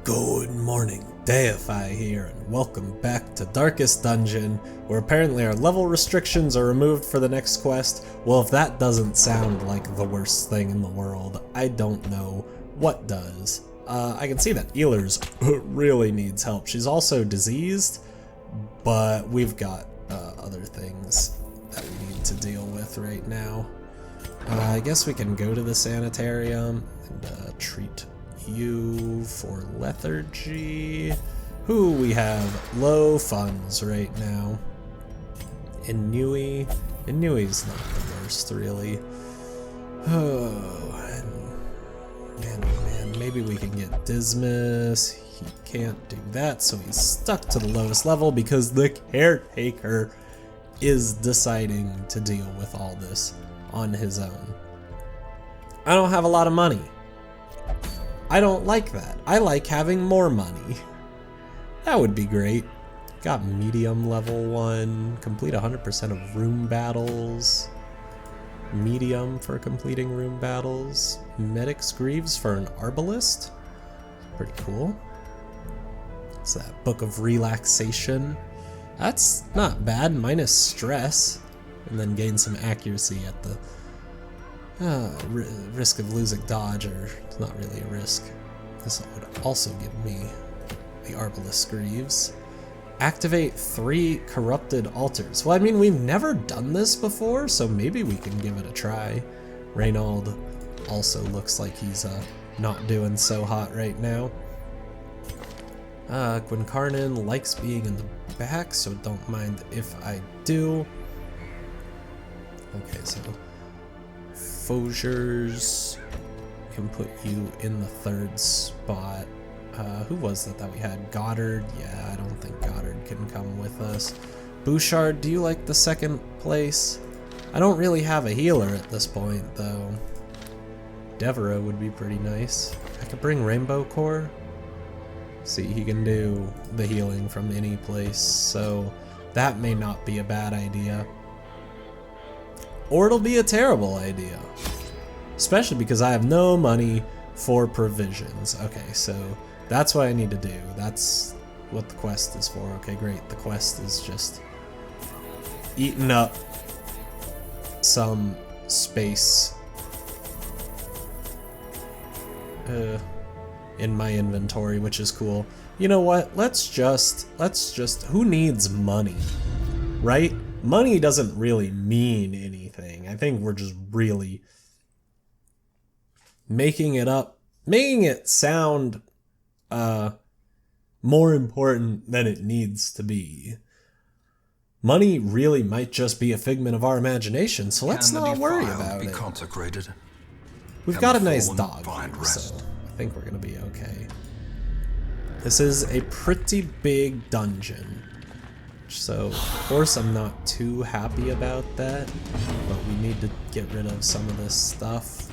Good morning, Deify here, and welcome back to Darkest Dungeon, where apparently our level restrictions are removed for the next quest. Well, if that doesn't sound like the worst thing in the world, I don't know what does. I can see that Ehlers really needs help. She's also diseased, but we've got other things that we need to deal with right now. I guess we can go to the sanitarium and treat you for lethargy. We have low funds right now. Inui's not the worst, really. Oh, man, maybe we can get Dismas. He can't do that, so he's stuck to the lowest level because the caretaker is deciding to deal with all this on his own. I don't have a lot of money. I don't like that. I like having more money. That would be great. Got medium level 1, complete 100% of room battles. Medium for completing room battles. Medic's Greaves for an Arbalist. Pretty cool. It's that Book of Relaxation. That's not bad, minus stress. And then gain some accuracy at the risk of losing dodge, or it's not really a risk. This would also give me the Arbalist Greaves. Activate 3 corrupted altars. Well, I mean, we've never done this before, so maybe we can give it a try. Reynold also looks like he's not doing so hot right now. Gwencarnan likes being in the back, so don't mind if I do. Okay, so Fosiers can put you in the 3rd spot. Who was that we had? Goddard? Yeah, I don't think Goddard can come with us. Bouchard, do you like the 2nd place? I don't really have a healer at this point, though. Devereaux would be pretty nice. I could bring Rainbow Core. See, he can do the healing from any place, so that may not be a bad idea. Or it'll be a terrible idea. Especially because I have no money for provisions. Okay, so that's what I need to do. That's what the quest is for. Okay, great. The quest is just eating up some space in my inventory, which is cool. You know what? Let's just, who needs money, right? Money doesn't really mean anything. I think we're just really making it sound more important than it needs to be. Money really might just be a figment of our imagination, so let's not worry about it. Consecrated? We've got a nice dog here, so I think we're gonna be okay. This is a pretty big dungeon. So, of course, I'm not too happy about that, but we need to get rid of some of this stuff.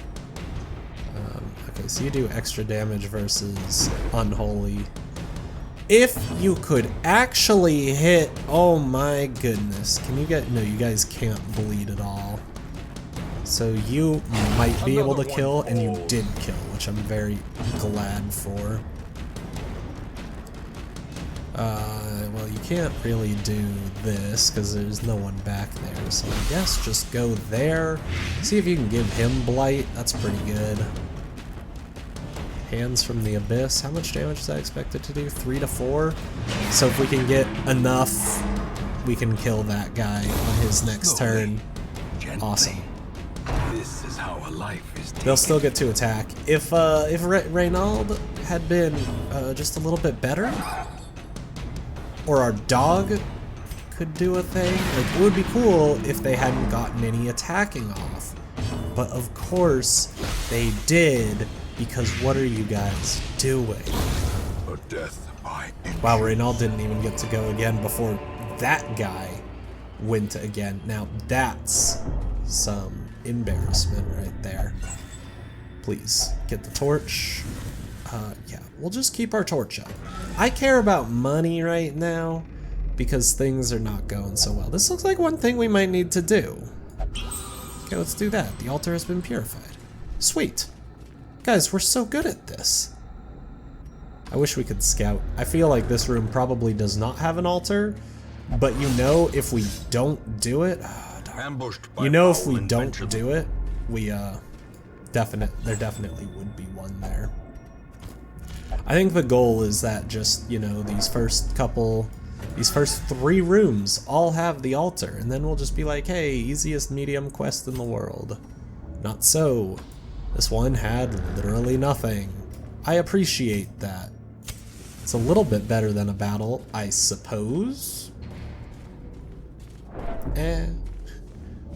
Okay, so you do extra damage versus Unholy. If you could actually hit, oh my goodness, can you get, no, you guys can't bleed at all. So you might be able to kill, and you did kill, which I'm very glad for. Well, you can't really do this because there's no one back there, so I guess just go there. See if you can give him Blight. That's pretty good. Hands from the Abyss. How much damage is that expected to do? 3 to 4? So if we can get enough, we can kill that guy on his next turn. Awesome. This is how a life is taken. They'll still get to attack. If Reynold had been just a little bit better, or our dog could do a thing. Like, it would be cool if they hadn't gotten any attacking off. But of course, they did, because what are you guys doing? A death by injury. Wow, Reynold didn't even get to go again before that guy went again. Now, that's some embarrassment right there. Please, get the torch. Yeah, we'll just keep our torch up. I care about money right now because things are not going so well. This looks like one thing we might need to do. Okay, let's do that. The altar has been purified. Sweet. Guys, we're so good at this. I wish we could scout. I feel like this room probably does not have an altar, but you know if we don't do it, Ambushed by you know if we foul don't invention. do it, we there definitely would be one there. I think the goal is that just, you know, these first 3 rooms all have the altar, and then we'll just be like, hey, easiest medium quest in the world. Not so. This one had literally nothing. I appreciate that. It's a little bit better than a battle, I suppose.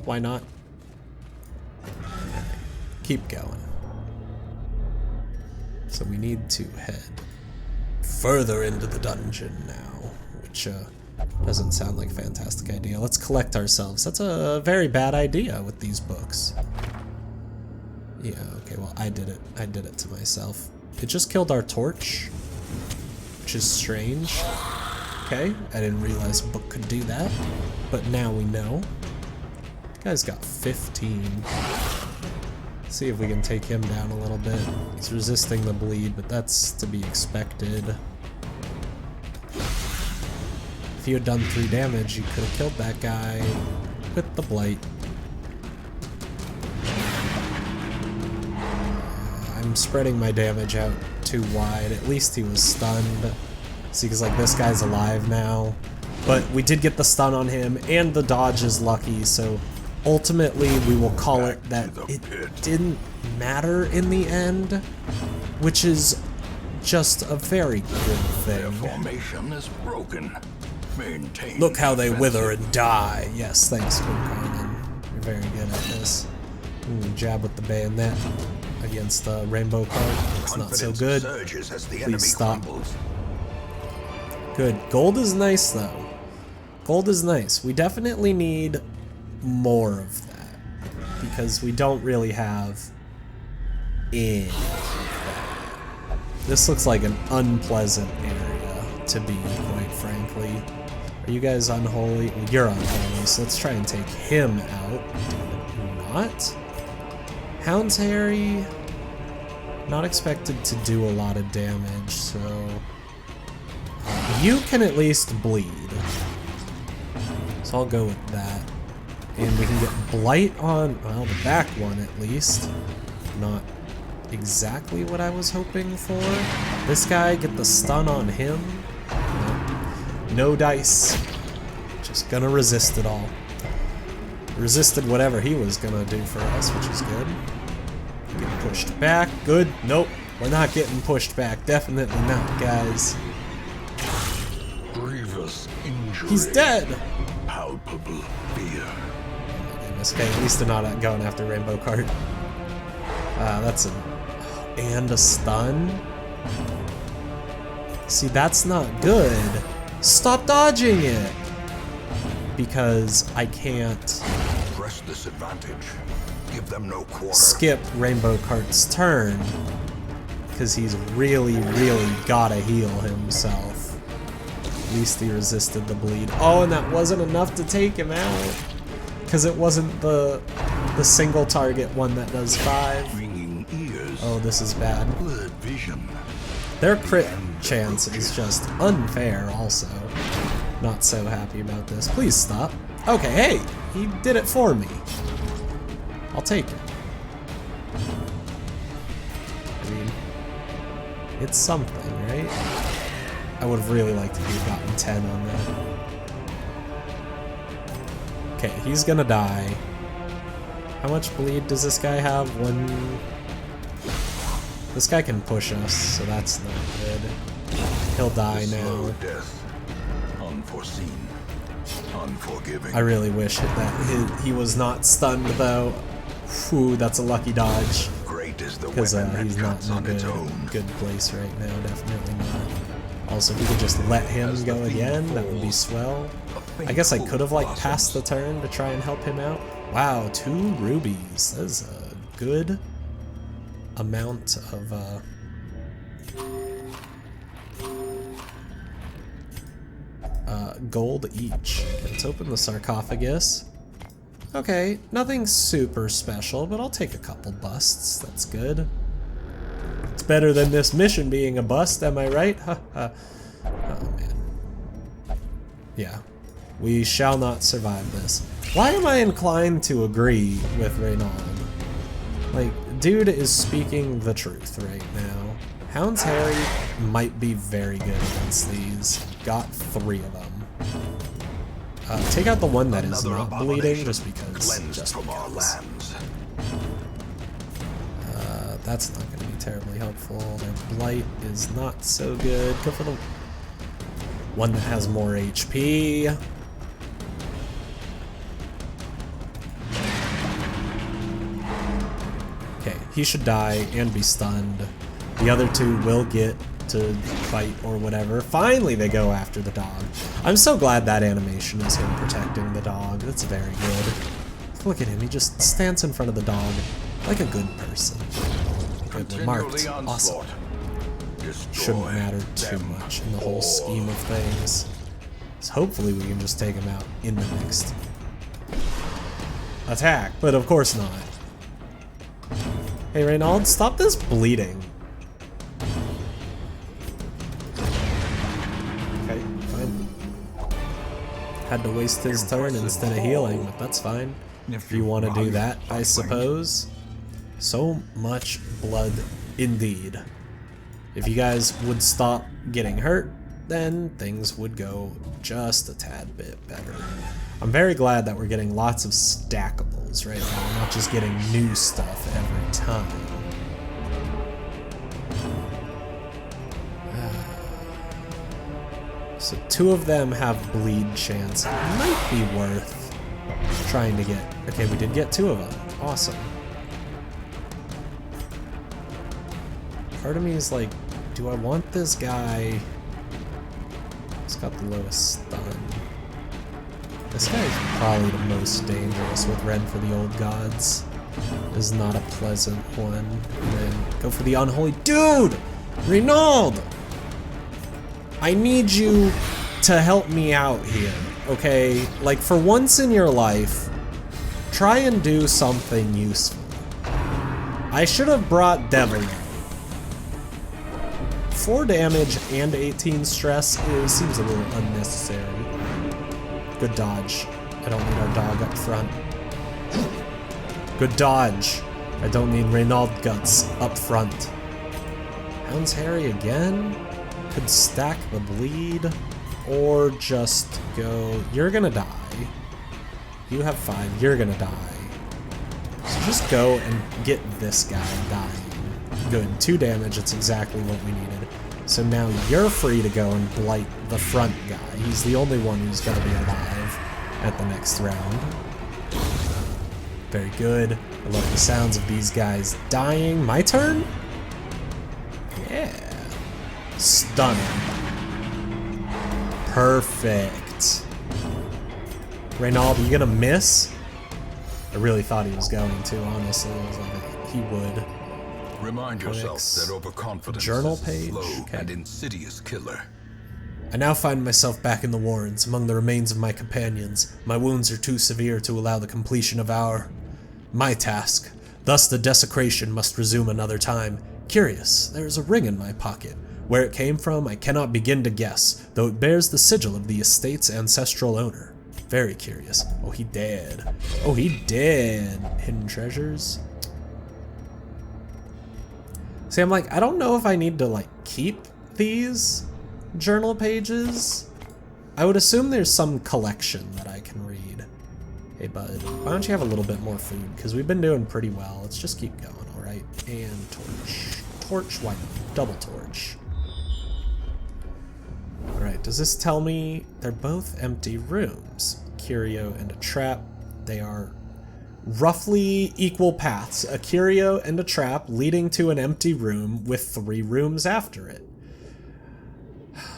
Why not? Keep going. So we need to head further into the dungeon now, which doesn't sound like a fantastic idea. Let's collect ourselves. That's a very bad idea with these books. Yeah, okay, well, I did it. I did it to myself. It just killed our torch, which is strange. Okay, I didn't realize a book could do that, but now we know. Guy's got 15. Let's see if we can take him down a little bit. He's resisting the bleed, but that's to be expected. If you had done 3 damage, you could have killed that guy with the blight. I'm spreading my damage out too wide. At least he was stunned. See, because like this guy's alive now. But we did get the stun on him, and the dodge is lucky, so ultimately we will call it that it didn't matter in the end, which is just a very good Their thing. formation is broken. Maintain Look how they defensive. wither and die. Yes, thanks, Quincarnon. You're very good at this. Ooh, jab with the bayonet against the rainbow card. It's not so Confidence good. surges as the enemy Please stop. crumbles. Good. Gold is nice, though. Gold is nice. We definitely need more of that, because we don't really have any of that. This looks like an unpleasant area to be, quite frankly. Are you guys unholy? Well, you're unholy, so let's try and take him out. Not. Hound's Harry, not expected to do a lot of damage, so you can at least bleed. So I'll go with that. And we can get Blight on, well, the back one at least. Not exactly what I was hoping for. This guy, get the stun on him. No dice. Just gonna resist it all. Resisted whatever he was gonna do for us, which is good. Get pushed back. Good. Nope. We're not getting pushed back. Definitely not, guys. Grievous injury. He's dead! Palpable fear. Okay, at least they're not going after Rainbow Cart. That's a... And a stun? See, that's not good. Stop dodging it! Because I can't Press this advantage. Give them no quarter. skip Rainbow Cart's turn. Because he's really gotta heal himself. At least he resisted the bleed. Oh, and that wasn't enough to take him out. Because it wasn't the single target one that does 5. Ringing ears. Oh, this is bad. Blurred vision. Their crit chance is just unfair also. Not so happy about this. Please stop. Okay, hey! He did it for me. I'll take it. I mean, it's something, right? I would have really liked if he had gotten 10 on that. Okay, he's gonna die. How much bleed does this guy have? 1... This guy can push us, so that's not good. He'll die Slow now. death. Unforeseen. Unforgiving. I really wish that he was not stunned, though. Whew, that's a lucky dodge. Great is the Because weapon he's that not cuts in on a its own. good place right now, definitely not. Also, if we could just let him go again, that would be swell. I guess I could have, like, passed the turn to try and help him out. Wow, 2 rubies. That is a good amount of, gold each. Let's open the sarcophagus. Okay, nothing super special, but I'll take a couple busts. That's good. It's better than this mission being a bust, am I right? Oh, man. Yeah. We shall not survive this. Why am I inclined to agree with Reynald? Like, dude is speaking the truth right now. Hound's Harry might be very good against these. Got 3 of them. Take out the one that is not bleeding, just because. From our lands. That's not going to be terribly helpful. Their blight is not so good. Go for the one that has more HP. Okay, he should die and be stunned. The other 2 will get to fight or whatever. Finally, they go after the dog. I'm so glad that animation is him protecting the dog. That's very good. Look at him. He just stands in front of the dog like a good person. Good, we're marked. Awesome. Shouldn't matter too much in the whole scheme of things. So hopefully we can just take him out in the next attack, but of course not. Hey, Reynald, stop this bleeding. Okay, fine. Had to waste his turn instead of healing, but that's fine. If you want to do that, I suppose. So much blood indeed. If you guys would stop getting hurt, then things would go just a tad bit better. I'm very glad that we're getting lots of stackables right now, not just getting new stuff every time. So 2 of them have bleed chance. It might be worth trying to get... Okay, we did get 2 of them. Awesome. Part of me is like, do I want this guy? He's got the lowest stun. This guy is probably the most dangerous with Ren for the Old Gods. This is not a pleasant one. And then go for the Unholy. Dude! Reynald! I need you to help me out here, okay? Like, for once in your life, try and do something useful. I should have brought Devil. 4 damage and 18 stress seems a little unnecessary. Good dodge. I don't need our dog up front. Good dodge. I don't need Reynald guts up front. Hound's Harry again? Could stack the bleed, or just go, you're gonna die. You have 5, you're gonna die. So just go and get this guy dying. Good, 2 damage, it's exactly what we needed. So now you're free to go and blight the front guy. He's the only one who's gonna be alive at the next round. Very good. I love the sounds of these guys dying. My turn? Yeah. Stunning. Perfect. Reynald, are you gonna miss? I really thought he was going to, honestly. I was like, he would. Remind yourself that overconfidence journal is a page. slow Okay. and insidious killer. I now find myself back in the warrens, among the remains of my companions. My wounds are too severe to allow the completion of my task. Thus the desecration must resume another time. Curious, there is a ring in my pocket. Where it came from, I cannot begin to guess, though it bears the sigil of the estate's ancestral owner. Very curious. Oh, he did. Oh, he did. Hidden treasures. See, I'm like, I don't know if I need to, like, keep these journal pages. I would assume there's some collection that I can read. Hey, bud, why don't you have a little bit more food? Because we've been doing pretty well. Let's just keep going, all right? And torch. Torch, why not? Double torch. All right, does this tell me they're both empty rooms? Curio and a trap. They are roughly equal paths. A curio and a trap leading to an empty room with 3 rooms after it.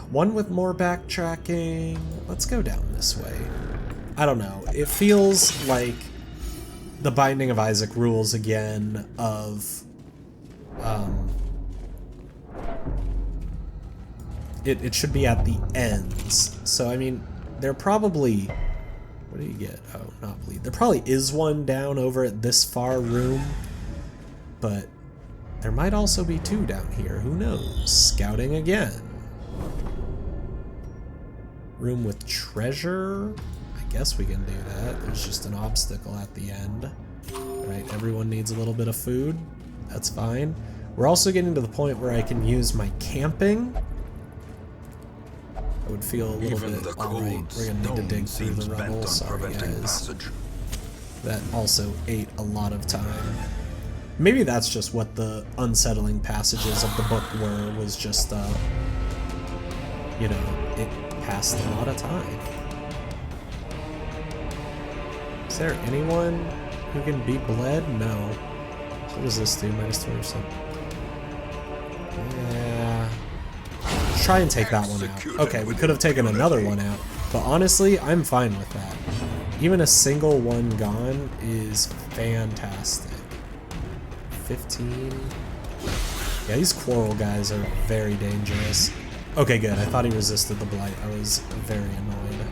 One with more backtracking. Let's go down this way. I don't know. It feels like the Binding of Isaac rules again of it should be at the ends. So I mean, they're probably, what do you get? Oh, not bleed. There probably is one down over at this far room, but There might also be 2 down here. Who knows? Scouting again. Room with treasure? I guess we can do that. There's just an obstacle at the end. Right, everyone needs a little bit of food. That's fine. We're also getting to the point where I can use my camping. I would feel a little bit alright. We're gonna need to dig through the rubble. Sorry guys. That also ate a lot of time. Maybe that's just what the unsettling passages of the book were, was just, you know, it passed a lot of time. Is there anyone who can be bled? No. What does this do? -20%. Yeah. Try and take that one out. Okay, we could have taken another one out, but honestly, I'm fine with that. Even a single one gone is fantastic. 15. Yeah, these quarrel guys are very dangerous. Okay, good. I thought he resisted the blight. I was very annoyed.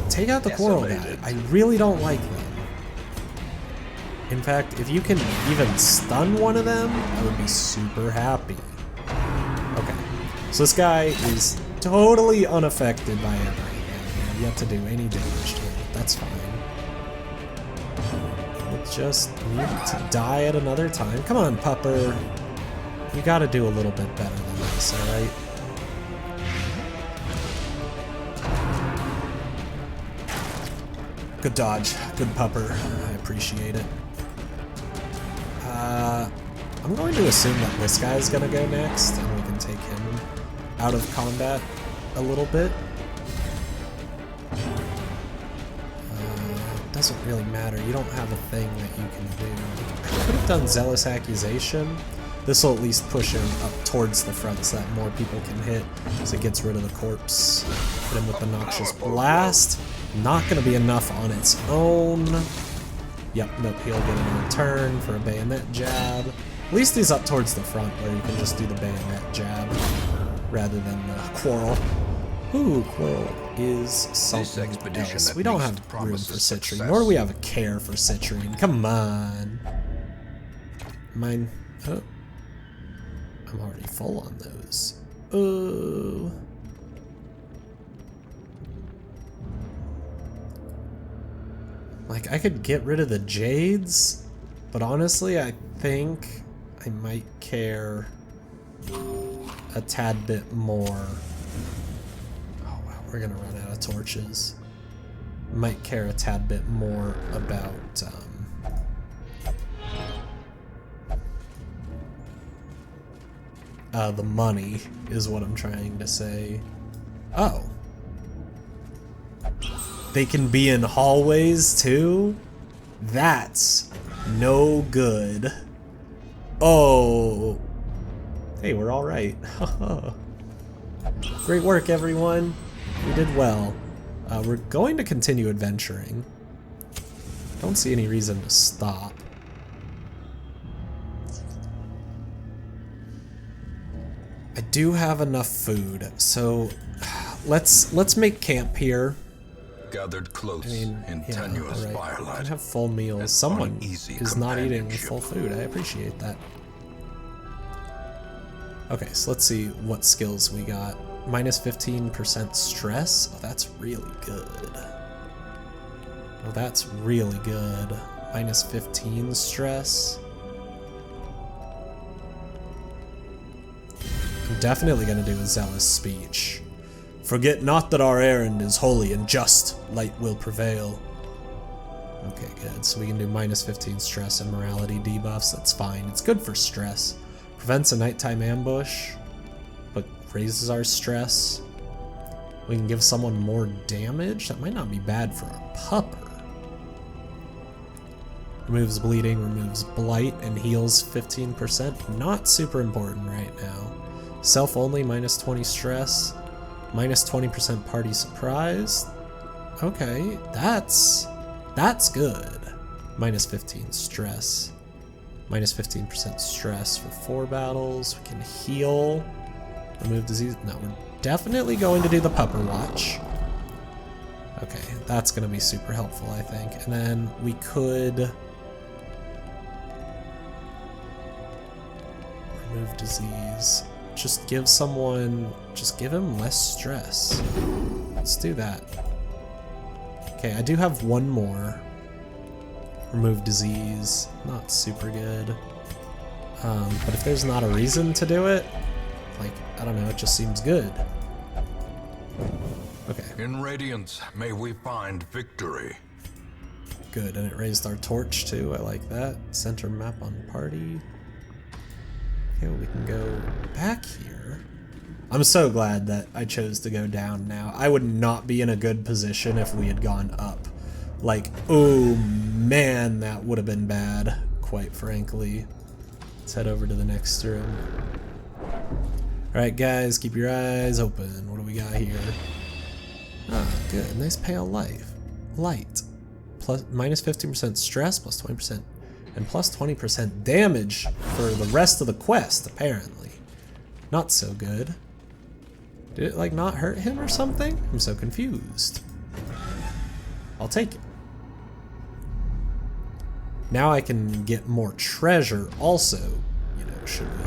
Take out the quarrel guy. I really don't like them. In fact, if you can even stun one of them, I would be super happy. Okay, so this guy is totally unaffected by everything. I have yet to do any damage to him. That's fine. We'll just need to die at another time. Come on, pupper. You gotta do a little bit better than this, alright? Good dodge. Good pupper. I appreciate it. I'm going to assume that this guy's gonna go next, and we can take him out of combat a little bit. Doesn't really matter. You don't have a thing that you can do. I could have done Zealous Accusation. This will at least push him up towards the front so that more people can hit, so it gets rid of the corpse. Hit him with the Noxious Blast. Not going to be enough on its own. Yep, nope, he'll get a return for a bayonet jab. At least he's up towards the front where you can just do the bayonet jab rather than the quarrel. Ooh, quarrel is something else. We don't have room for citrine, nor do we have a care for citrine. Come on. Mine. Oh. I'm already full on those. Oh. Like, I could get rid of the jades, but honestly, I think I might care a tad bit more. Oh wow, we're gonna run out of torches. Might care a tad bit more about the money is what I'm trying to say. Oh. They can be in hallways too? That's no good. Oh. Hey, we're all right. Great work, everyone. We did well. We're going to continue adventuring. Don't see any reason to stop. I do have enough food, so let's make camp here. Gathered close in tenuous firelight. I can have full meals. Someone is not eating full food. I appreciate that. Okay, so let's see what skills we got. Minus 15% stress. Oh, that's really good. Oh, that's really good. Minus 15 stress. I'm definitely gonna do a zealous speech. Forget not that our errand is holy and just. Light will prevail. Okay, good. So we can do minus 15 stress and morality debuffs. That's fine. It's good for stress. Prevents a nighttime ambush, but raises our stress. We can give someone more damage. That might not be bad for a pupper. Removes bleeding, removes blight, and heals 15%. Not super important right now. Self only, minus 20 stress. Minus 20% party surprise. Okay, that's good. Minus 15 stress. Minus 15% stress for 4 battles. We can heal. Remove disease. No, we're definitely going to do the Pupper Watch. Okay, that's going to be super helpful, I think. And then we could Remove disease. Just give him less stress. Let's do that. Okay, I do have one more. Remove disease. Not super good. But if there's not a reason to do it, like, I don't know, it just seems good. Okay. In Radiance, may we find victory. Good, and it raised our torch too. I like that. Center map on party. Okay, well, we can go back here. I'm so glad that I chose to go down now. I would not be in a good position if we had gone up. Like, oh man, that would have been bad, quite frankly. Let's head over to the next room. Alright guys, keep your eyes open. What do we got here? Ah, good. Nice pale light. Plus minus 15% stress, plus 20%, and plus 20% damage for the rest of the quest, apparently. Not so good. Did it, like, not hurt him or something? I'm so confused. I'll take it. Now I can get more treasure also, you know, should we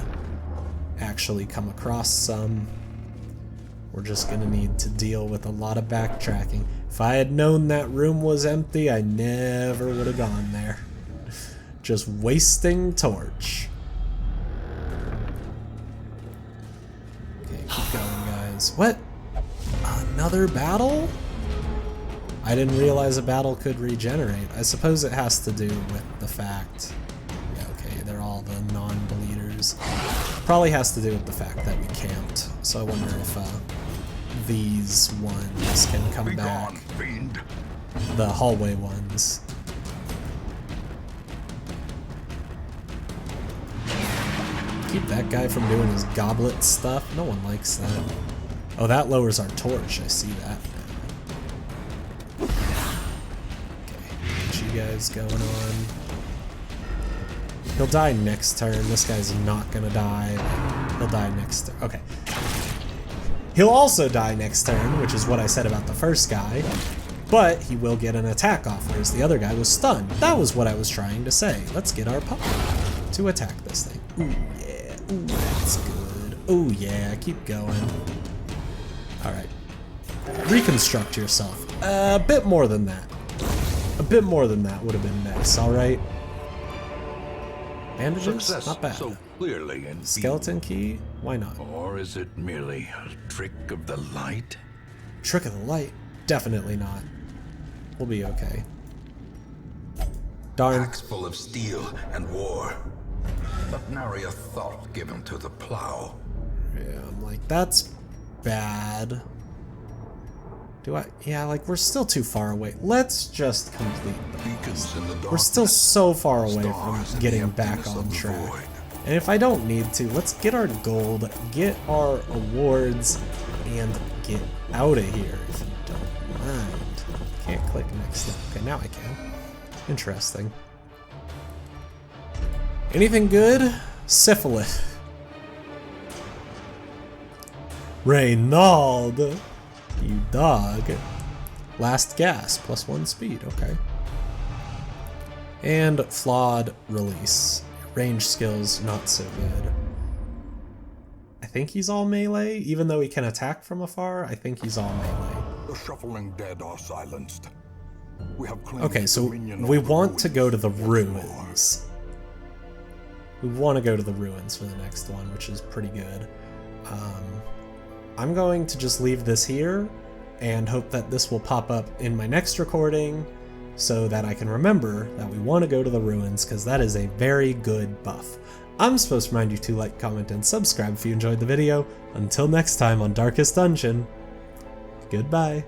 actually come across some. We're just gonna need to deal with a lot of backtracking. If I had known that room was empty, I never would have gone there. Just wasting torch. Okay, keep going, guys. What? Another battle? I didn't realize a battle could regenerate. I suppose it has to do with the fact... Yeah, okay, they're all the non-bleeders. Probably has to do with the fact that we camped. So I wonder if these ones can come back. Gone, fiend. The hallway ones. Keep that guy from doing his goblet stuff. No one likes that. Oh, that lowers our torch. I see that now. Okay, get you guys going on. He'll die next turn. This guy's not gonna die. He'll die next turn. Okay. He'll also die next turn, which is what I said about the first guy. But he will get an attack off, whereas the other guy was stunned. That was what I was trying to say. Let's get our puppy to attack this thing. Ooh, yeah. Ooh, that's good. Ooh, yeah. Keep going. Alright. Reconstruct yourself. A bit more than that. A bit more than that would have been nice, alright? Bandages? Success Not bad. so clearly in Skeleton key? Why not? Or is it merely a trick of the light? Trick of the light? Definitely not. We'll be okay. Darn. Axe full of steel and war. But nary a thought given to the plow. Yeah, I'm like, that's bad. Do I? Yeah, like, we're still too far away. Let's just complete the Beacons in the darkness. We're still so far away Stars from in getting the back emptiness on of the track. void. And if I don't need to, let's get our gold, get our awards, and get out of here, if you don't mind. Can't click next step. Okay, now I can. Interesting. Anything good? Syphilis. Reynald, you dog. Last gas, +1 speed, okay. And flawed release. Range skills, not so good. I think he's all melee, even though he can attack from afar. I think he's all melee. The shuffling dead are silenced. We have claimed Okay, so dominion we over the want to go to the once more. ruins. We want to go to the ruins for the next one, which is pretty good. I'm going to just leave this here and hope that this will pop up in my next recording so that I can remember that we want to go to the ruins, because that is a very good buff. I'm supposed to remind you to like, comment, and subscribe if you enjoyed the video. Until next time on Darkest Dungeon, goodbye.